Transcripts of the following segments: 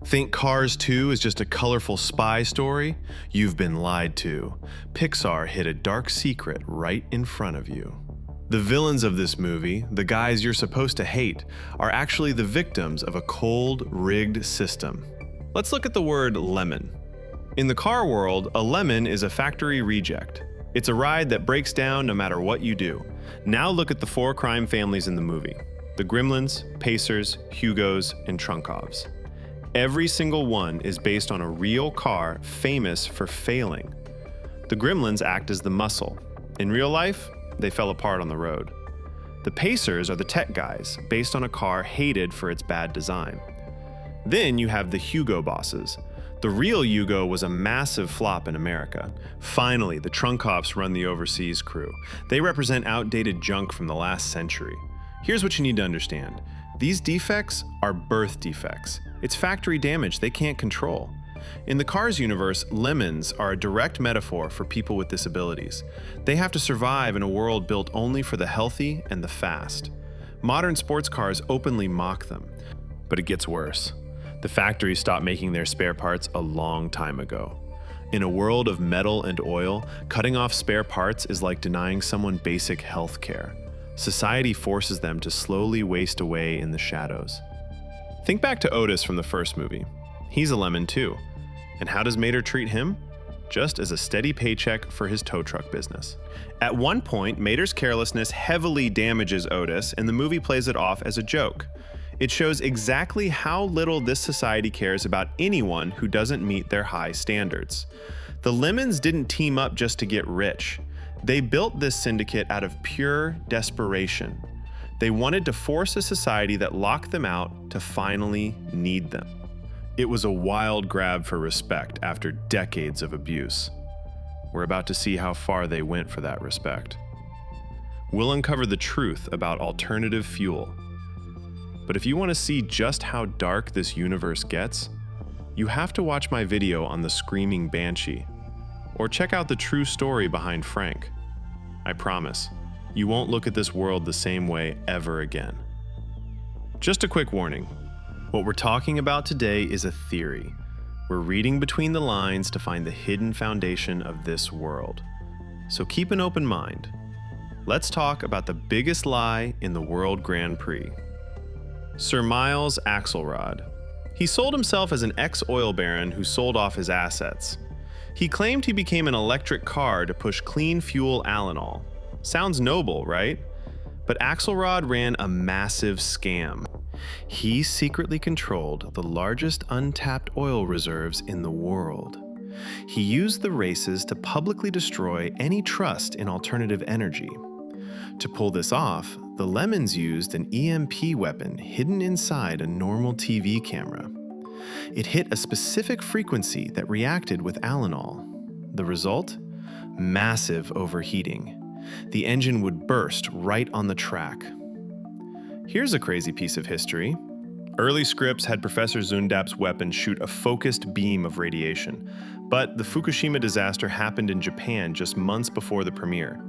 Think Cars 2 is just a colorful spy story? You've been lied to. Pixar hid a dark secret right in front of you. The villains of this movie, the guys you're supposed to hate, are actually the victims of a cold, rigged system. Let's look at the word lemon. In the car world, a lemon is a factory reject. It's a ride that breaks down no matter what you do. Now look at the 4 crime families in the movie: the Gremlins, Pacers, Hugos, and Trunkovs. Every single one is based on a real car famous for failing. The Gremlins act as the muscle. In real life, they fell apart on the road. The Pacers are the tech guys, based on a car hated for its bad design. Then you have the Hugo bosses. The real Hugo was a massive flop in America. Finally, the Trunkovs run the overseas crew. They represent outdated junk from the last century. Here's what you need to understand. These defects are birth defects. It's factory damage they can't control. In the Cars universe, lemons are a direct metaphor for people with disabilities. They have to survive in a world built only for the healthy and the fast. Modern sports cars openly mock them. But it gets worse. The factories stopped making their spare parts a long time ago. In a world of metal and oil, cutting off spare parts is like denying someone basic health care. Society forces them to slowly waste away in the shadows. Think back to Otis from the first movie. He's a lemon too. And how does Mater treat him? Just as a steady paycheck for his tow truck business. At one point, Mater's carelessness heavily damages Otis, and the movie plays it off as a joke. It shows exactly how little this society cares about anyone who doesn't meet their high standards. The Lemons didn't team up just to get rich. They built this syndicate out of pure desperation. They wanted to force a society that locked them out to finally need them. It was a wild grab for respect after decades of abuse. We're about to see how far they went for that respect. We'll uncover the truth about alternative fuel. But if you want to see just how dark this universe gets, you have to watch my video on the Screaming Banshee, or check out the true story behind Frank. I promise, you won't look at this world the same way ever again. Just a quick warning. What we're talking about today is a theory. We're reading between the lines to find the hidden foundation of this world. So keep an open mind. Let's talk about the biggest lie in the World Grand Prix. Sir Miles Axelrod. He sold himself as an ex-oil baron who sold off his assets. He claimed he became an electric car to push clean fuel Alanol. Sounds noble, right? But Axelrod ran a massive scam. He secretly controlled the largest untapped oil reserves in the world. He used the races to publicly destroy any trust in alternative energy. To pull this off, the Lemons used an EMP weapon hidden inside a normal TV camera. It hit a specific frequency that reacted with Alanol. The result? Massive overheating. The engine would burst right on the track. Here's a crazy piece of history. Early scripts had Professor Zundap's weapon shoot a focused beam of radiation, but the Fukushima disaster happened in Japan just months before the premiere.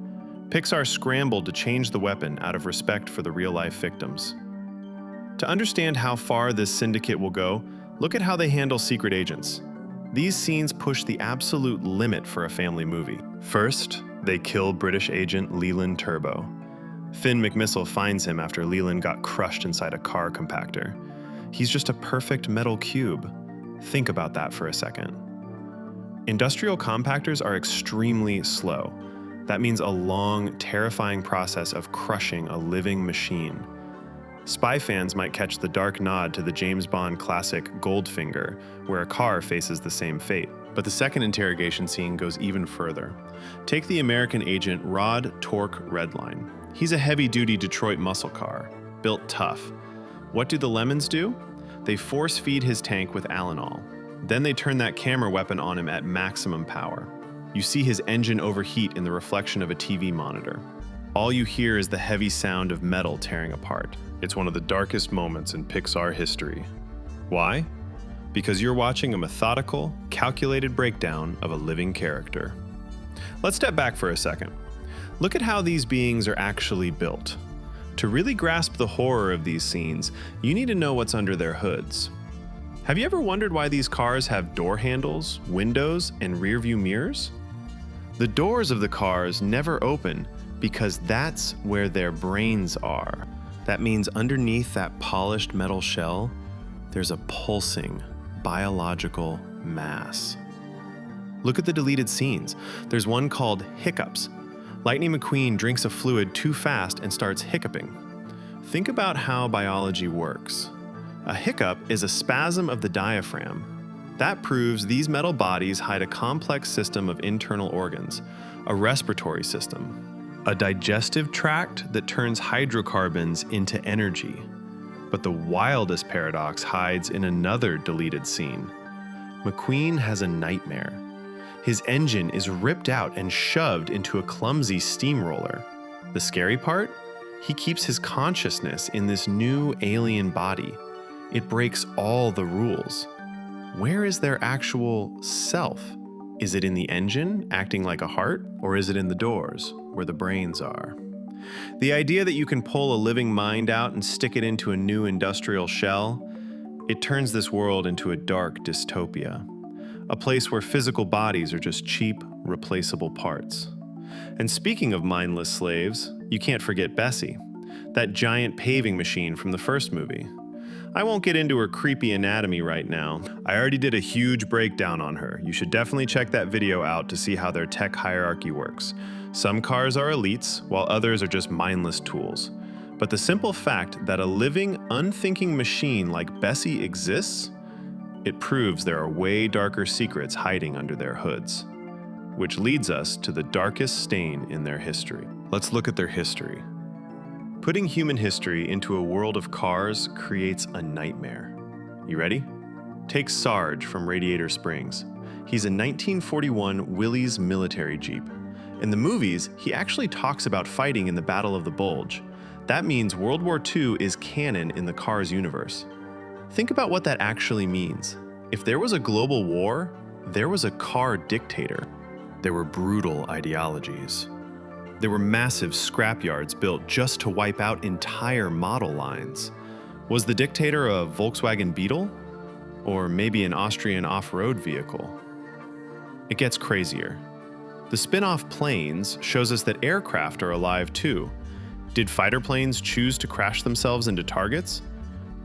Pixar scrambled to change the weapon out of respect for the real-life victims. To understand how far this syndicate will go, look at how they handle secret agents. These scenes push the absolute limit for a family movie. First, they kill British agent Leland Turbo. Finn McMissile finds him after Leland got crushed inside a car compactor. He's just a perfect metal cube. Think about that for a second. Industrial compactors are extremely slow. That means a long, terrifying process of crushing a living machine. Spy fans might catch the dark nod to the James Bond classic Goldfinger, where a car faces the same fate. But the second interrogation scene goes even further. Take the American agent Rod Torque Redline. He's a heavy-duty Detroit muscle car, built tough. What do the Lemons do? They force-feed his tank with Alanol. Then they turn that camera weapon on him at maximum power. You see his engine overheat in the reflection of a TV monitor. All you hear is the heavy sound of metal tearing apart. It's one of the darkest moments in Pixar history. Why? Because you're watching a methodical, calculated breakdown of a living character. Let's step back for a second. Look at how these beings are actually built. To really grasp the horror of these scenes, you need to know what's under their hoods. Have you ever wondered why these cars have door handles, windows, and rearview mirrors? The doors of the cars never open because that's where their brains are. That means underneath that polished metal shell, there's a pulsing biological mass. Look at the deleted scenes. There's one called Hiccups. Lightning McQueen drinks a fluid too fast and starts hiccuping. Think about how biology works. A hiccup is a spasm of the diaphragm. That proves these metal bodies hide a complex system of internal organs, a respiratory system, a digestive tract that turns hydrocarbons into energy. But the wildest paradox hides in another deleted scene. McQueen has a nightmare. His engine is ripped out and shoved into a clumsy steamroller. The scary part? He keeps his consciousness in this new alien body. It breaks all the rules. Where is their actual self? Is it in the engine, acting like a heart, or is it in the doors, where the brains are? The idea that you can pull a living mind out and stick it into a new industrial shell, it turns this world into a dark dystopia, a place where physical bodies are just cheap, replaceable parts. And speaking of mindless slaves, you can't forget Bessie, that giant paving machine from the first movie. I won't get into her creepy anatomy right now. I already did a huge breakdown on her. You should definitely check that video out to see how their tech hierarchy works. Some cars are elites, while others are just mindless tools. But the simple fact that a living, unthinking machine like Bessie exists, it proves there are way darker secrets hiding under their hoods. Which leads us to the darkest stain in their history. Let's look at their history. Putting human history into a world of cars creates a nightmare. You ready? Take Sarge from Radiator Springs. He's a 1941 Willys military Jeep. In the movies, he actually talks about fighting in the Battle of the Bulge. That means World War II is canon in the Cars universe. Think about what that actually means. If there was a global war, there was a car dictator. There were brutal ideologies. There were massive scrapyards built just to wipe out entire model lines. Was the dictator a Volkswagen Beetle? Or maybe an Austrian off-road vehicle? It gets crazier. The spin-off Planes shows us that aircraft are alive too. Did fighter planes choose to crash themselves into targets?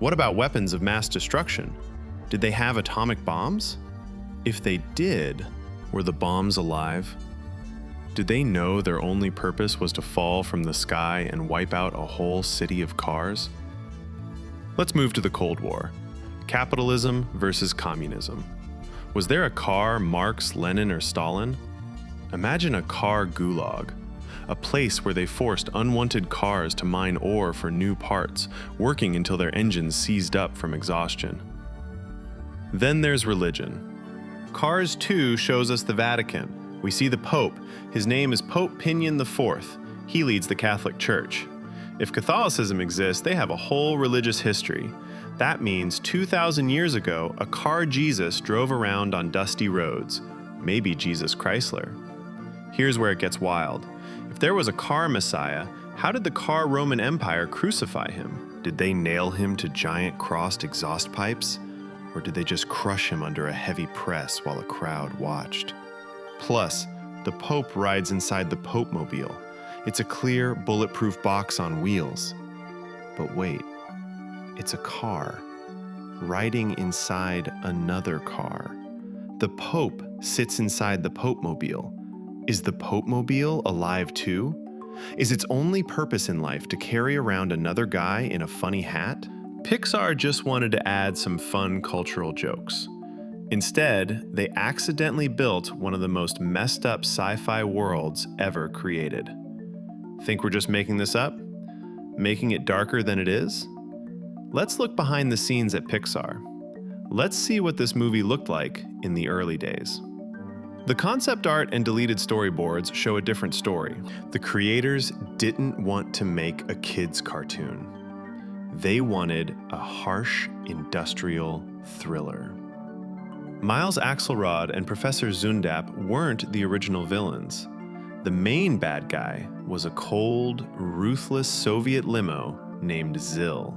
What about weapons of mass destruction? Did they have atomic bombs? If they did, were the bombs alive? Did they know their only purpose was to fall from the sky and wipe out a whole city of cars? Let's move to the Cold War. Capitalism versus communism. Was there a car Marx, Lenin, or Stalin? Imagine a car gulag, a place where they forced unwanted cars to mine ore for new parts, working until their engines seized up from exhaustion. Then there's religion. Cars 2 shows us the Vatican. We see the Pope. His name is Pope Pinion IV. He leads the Catholic Church. If Catholicism exists, they have a whole religious history. That means 2,000 years ago, a car Jesus drove around on dusty roads. Maybe Jesus Chrysler. Here's where it gets wild. If there was a car Messiah, how did the car Roman Empire crucify him? Did they nail him to giant crossed exhaust pipes? Or did they just crush him under a heavy press while a crowd watched? Plus, the Pope rides inside the Pope-mobile. It's a clear, bulletproof box on wheels. But wait, it's a car, riding inside another car. The Pope sits inside the Pope-mobile. Is the Pope-mobile alive too? Is its only purpose in life to carry around another guy in a funny hat? Pixar just wanted to add some fun cultural jokes. Instead, they accidentally built one of the most messed up sci-fi worlds ever created. Think we're just making this up? Making it darker than it is? Let's look behind the scenes at Pixar. Let's see what this movie looked like in the early days. The concept art and deleted storyboards show a different story. The creators didn't want to make a kids' cartoon. They wanted a harsh industrial thriller. Miles Axelrod and Professor Zundap weren't the original villains. The main bad guy was a cold, ruthless Soviet limo named Zil.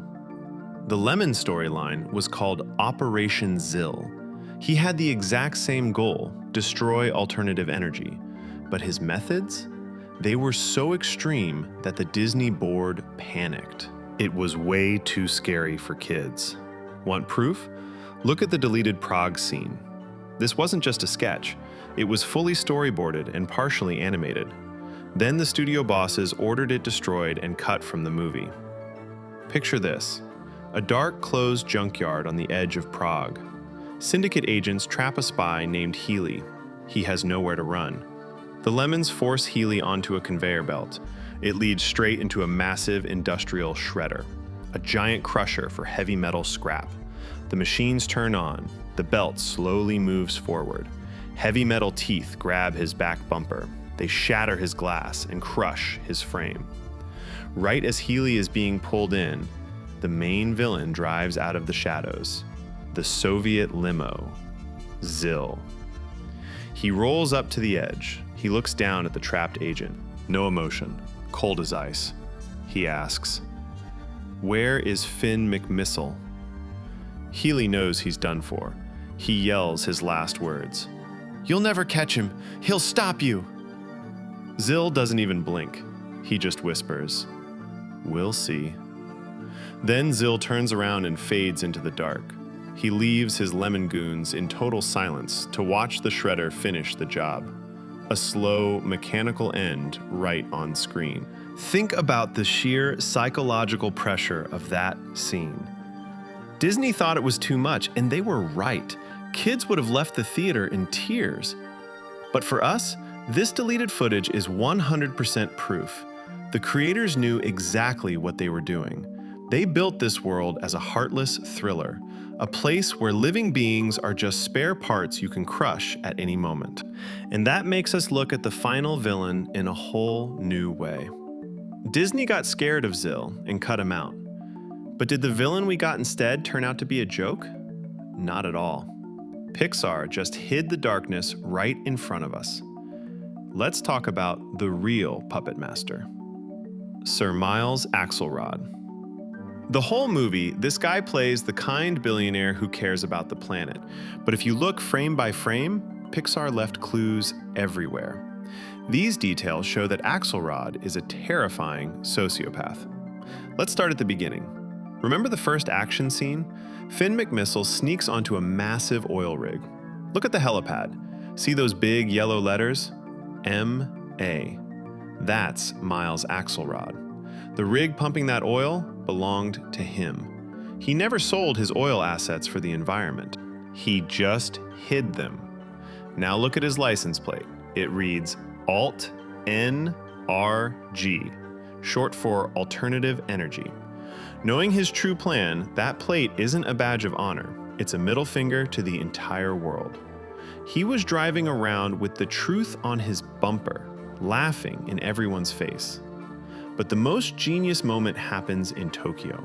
The Lemons storyline was called Operation Zill. He had the exact same goal, destroy alternative energy. But his methods? They were so extreme that the Disney board panicked. It was way too scary for kids. Want proof? Look at the deleted Prague scene. This wasn't just a sketch. It was fully storyboarded and partially animated. Then the studio bosses ordered it destroyed and cut from the movie. Picture this: a dark, closed junkyard on the edge of Prague. Syndicate agents trap a spy named Healy. He has nowhere to run. The Lemons force Healy onto a conveyor belt. It leads straight into a massive industrial shredder, a giant crusher for heavy metal scrap. The machines turn on. The belt slowly moves forward. Heavy metal teeth grab his back bumper. They shatter his glass and crush his frame. Right as Healy is being pulled in, the main villain drives out of the shadows. The Soviet limo, Zill. He rolls up to the edge. He looks down at the trapped agent. No emotion, cold as ice. He asks, "Where is Finn McMissile?" Healy knows he's done for. He yells his last words. "You'll never catch him. He'll stop you." Zill doesn't even blink. He just whispers, "We'll see." Then Zill turns around and fades into the dark. He leaves his lemon goons in total silence to watch the shredder finish the job. A slow, mechanical end right on screen. Think about the sheer psychological pressure of that scene. Disney thought it was too much, and they were right. Kids would have left the theater in tears. But for us, this deleted footage is 100% proof. The creators knew exactly what they were doing. They built this world as a heartless thriller, a place where living beings are just spare parts you can crush at any moment. And that makes us look at the final villain in a whole new way. Disney got scared of Zill and cut him out. But did the villain we got instead turn out to be a joke? Not at all. Pixar just hid the darkness right in front of us. Let's talk about the real puppet master, Sir Miles Axelrod. The whole movie, this guy plays the kind billionaire who cares about the planet. But if you look frame by frame, Pixar left clues everywhere. These details show that Axelrod is a terrifying sociopath. Let's start at the beginning. Remember the first action scene? Finn McMissile sneaks onto a massive oil rig. Look at the helipad. See those big yellow letters? M.A. That's Miles Axelrod. The rig pumping that oil belonged to him. He never sold his oil assets for the environment. He just hid them. Now look at his license plate. It reads Alt NRG, short for Alternative Energy. Knowing his true plan, that plate isn't a badge of honor. It's a middle finger to the entire world. He was driving around with the truth on his bumper, laughing in everyone's face. But the most genius moment happens in Tokyo.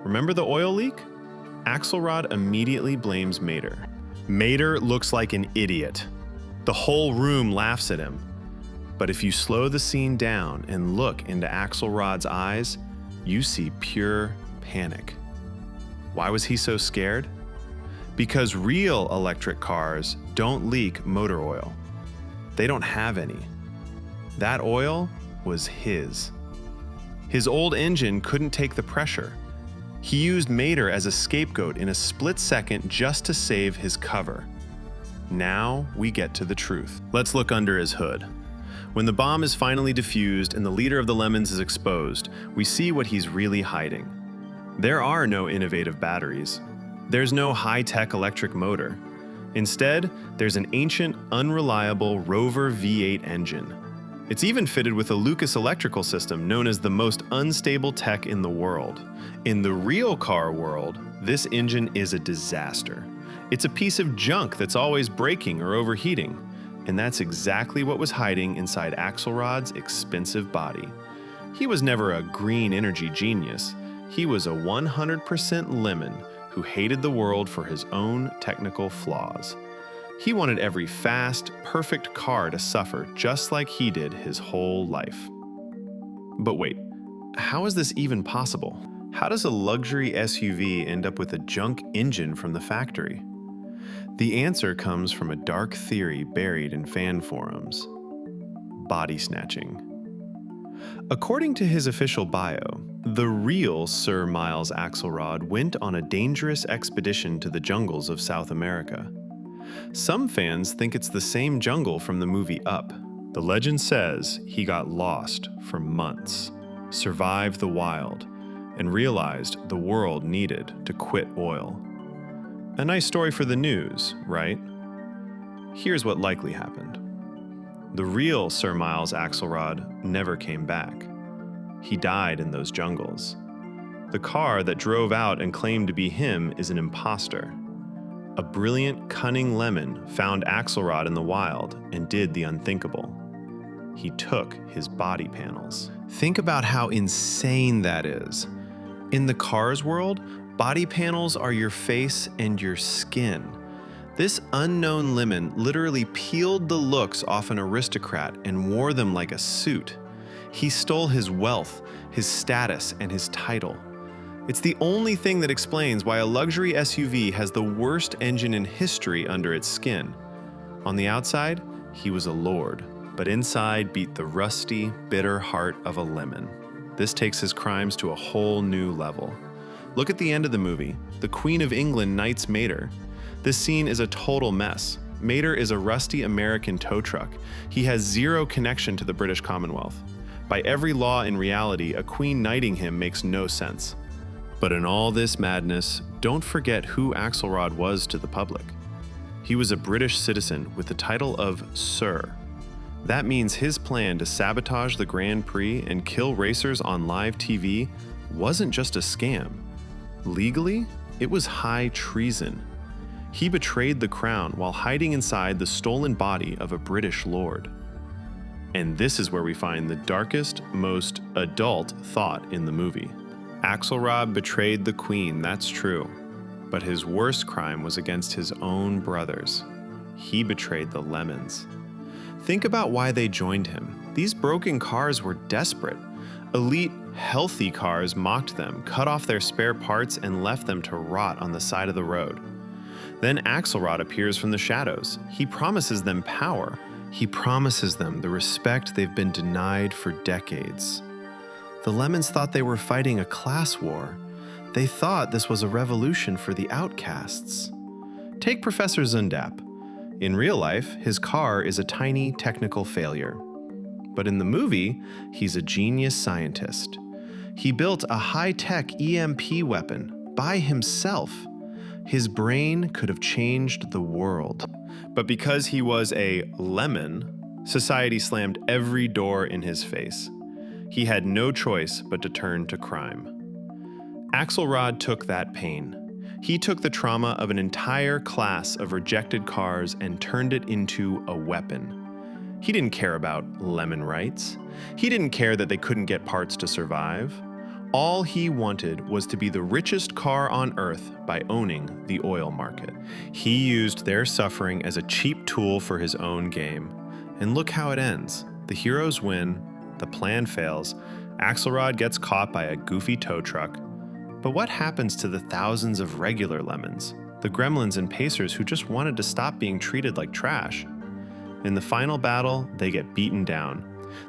Remember the oil leak? Axelrod immediately blames Mater. Mater looks like an idiot. The whole room laughs at him. But if you slow the scene down and look into Axelrod's eyes, you see pure panic. Why was he so scared? Because real electric cars don't leak motor oil. They don't have any. That oil was his. His old engine couldn't take the pressure. He used Mater as a scapegoat in a split second just to save his cover. Now we get to the truth. Let's look under his hood. When the bomb is finally defused and the leader of the Lemons is exposed, we see what he's really hiding. There are no innovative batteries. There's no high-tech electric motor. Instead, there's an ancient, unreliable Rover V8 engine. It's even fitted with a Lucas electrical system known as the most unstable tech in the world. In the real car world, this engine is a disaster. It's a piece of junk that's always breaking or overheating. And that's exactly what was hiding inside Axelrod's expensive body. He was never a green energy genius. He was a 100% lemon who hated the world for his own technical flaws. He wanted every fast, perfect car to suffer just like he did his whole life. But wait, how is this even possible? How does a luxury SUV end up with a junk engine from the factory? The answer comes from a dark theory buried in fan forums: body snatching. According to his official bio, the real Sir Miles Axelrod went on a dangerous expedition to the jungles of South America. Some fans think it's the same jungle from the movie Up. The legend says he got lost for months, survived the wild, and realized the world needed to quit oil. A nice story for the news, right? Here's what likely happened. The real Sir Miles Axelrod never came back. He died in those jungles. The car that drove out and claimed to be him is an imposter. A brilliant, cunning lemon found Axelrod in the wild and did the unthinkable. He took his body panels. Think about how insane that is. In the Cars world, body panels are your face and your skin. This unknown lemon literally peeled the looks off an aristocrat and wore them like a suit. He stole his wealth, his status, and his title. It's the only thing that explains why a luxury SUV has the worst engine in history under its skin. On the outside, he was a lord, but inside beat the rusty, bitter heart of a lemon. This takes his crimes to a whole new level. Look at the end of the movie. The Queen of England knights Mater. This scene is a total mess. Mater is a rusty American tow truck. He has zero connection to the British Commonwealth. By every law in reality, a queen knighting him makes no sense. But in all this madness, don't forget who Axelrod was to the public. He was a British citizen with the title of Sir. That means his plan to sabotage the Grand Prix and kill racers on live TV wasn't just a scam. Legally, it was high treason. He betrayed the crown while hiding inside the stolen body of a British lord. And this is where we find the darkest, most adult thought in the movie. Axelrod betrayed the queen, that's true. But his worst crime was against his own brothers. He betrayed the lemons. Think about why they joined him. These broken cars were desperate. Elite, healthy cars mocked them, cut off their spare parts, and left them to rot on the side of the road. Then Axelrod appears from the shadows. He promises them power. He promises them the respect they've been denied for decades. The lemons thought they were fighting a class war. They thought this was a revolution for the outcasts. Take Professor Zundap. In real life, his car is a tiny technical failure. But in the movie, he's a genius scientist. He built a high-tech EMP weapon by himself. His brain could have changed the world. But because he was a lemon, society slammed every door in his face. He had no choice but to turn to crime. Axelrod took that pain. He took the trauma of an entire class of rejected cars and turned it into a weapon. He didn't care about lemon rights. He didn't care that they couldn't get parts to survive. All he wanted was to be the richest car on Earth by owning the oil market. He used their suffering as a cheap tool for his own game. And look how it ends. The heroes win, the plan fails, Axelrod gets caught by a goofy tow truck. But what happens to the thousands of regular lemons, the gremlins and pacers who just wanted to stop being treated like trash? In the final battle, they get beaten down.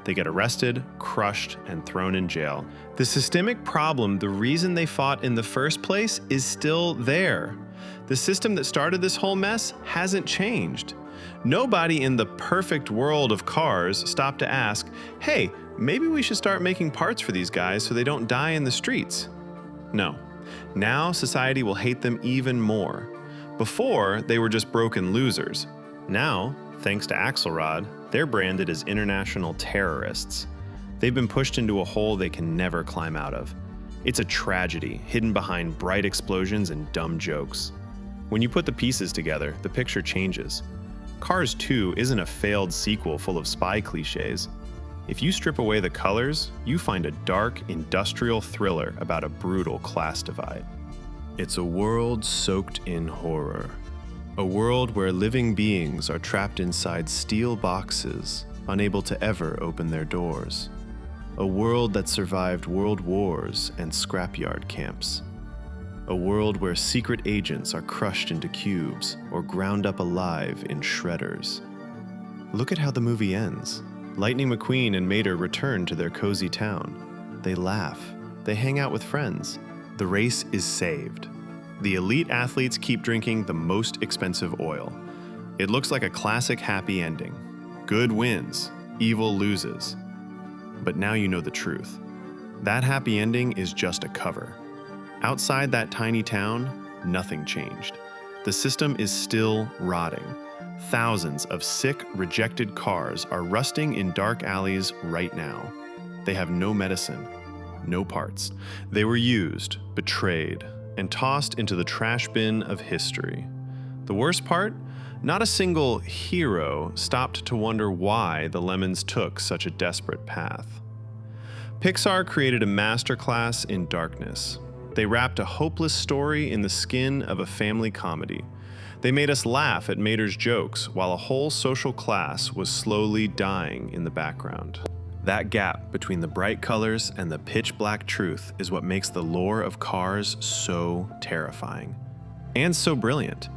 They get arrested, crushed, and thrown in jail. The systemic problem, the reason they fought in the first place, is still there. The system that started this whole mess hasn't changed. Nobody in the perfect world of cars stopped to ask, hey, maybe we should start making parts for these guys so they don't die in the streets. No. Now society will hate them even more. Before, they were just broken losers. Now, thanks to Axelrod, they're branded as international terrorists. They've been pushed into a hole they can never climb out of. It's a tragedy hidden behind bright explosions and dumb jokes. When you put the pieces together, the picture changes. Cars 2 isn't a failed sequel full of spy cliches. If you strip away the colors, you find a dark, industrial thriller about a brutal class divide. It's a world soaked in horror. A world where living beings are trapped inside steel boxes, unable to ever open their doors. A world that survived world wars and scrapyard camps. A world where secret agents are crushed into cubes or ground up alive in shredders. Look at how the movie ends. Lightning McQueen and Mater return to their cozy town. They laugh. They hang out with friends. The race is saved. The elite athletes keep drinking the most expensive oil. It looks like a classic happy ending. Good wins, evil loses. But now you know the truth. That happy ending is just a cover. Outside that tiny town, nothing changed. The system is still rotting. Thousands of sick, rejected cars are rusting in dark alleys right now. They have no medicine, no parts. They were used, betrayed, and tossed into the trash bin of history. The worst part? Not a single hero stopped to wonder why the Lemons took such a desperate path. Pixar created a masterclass in darkness. They wrapped a hopeless story in the skin of a family comedy. They made us laugh at Mater's jokes while a whole social class was slowly dying in the background. That gap between the bright colors and the pitch-black truth is what makes the lore of Cars so terrifying. And so brilliant.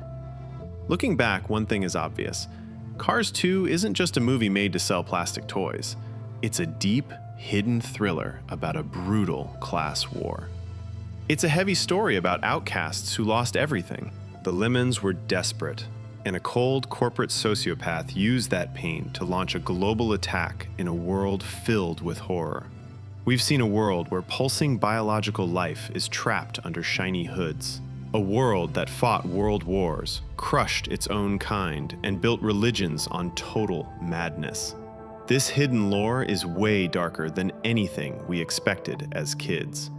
Looking back, one thing is obvious. Cars 2 isn't just a movie made to sell plastic toys. It's a deep, hidden thriller about a brutal class war. It's a heavy story about outcasts who lost everything. The Lemons were desperate, and a cold corporate sociopath used that pain to launch a global attack in a world filled with horror. We've seen a world where pulsing biological life is trapped under shiny hoods. A world that fought world wars, crushed its own kind, and built religions on total madness. This hidden lore is way darker than anything we expected as kids.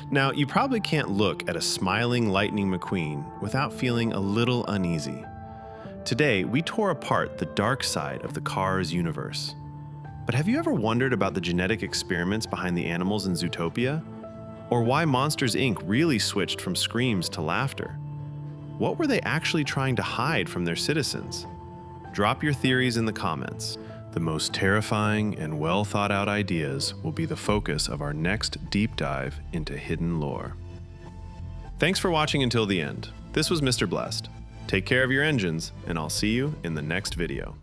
Now, you probably can't look at a smiling Lightning McQueen without feeling a little uneasy. Today, we tore apart the dark side of the Cars universe. But have you ever wondered about the genetic experiments behind the animals in Zootopia? Or why Monsters, Inc. really switched from screams to laughter? What were they actually trying to hide from their citizens? Drop your theories in the comments. The most terrifying and well thought out ideas will be the focus of our next deep dive into hidden lore. Thanks for watching until the end. This was Mr. Blessed. Take care of your engines, and I'll see you in the next video.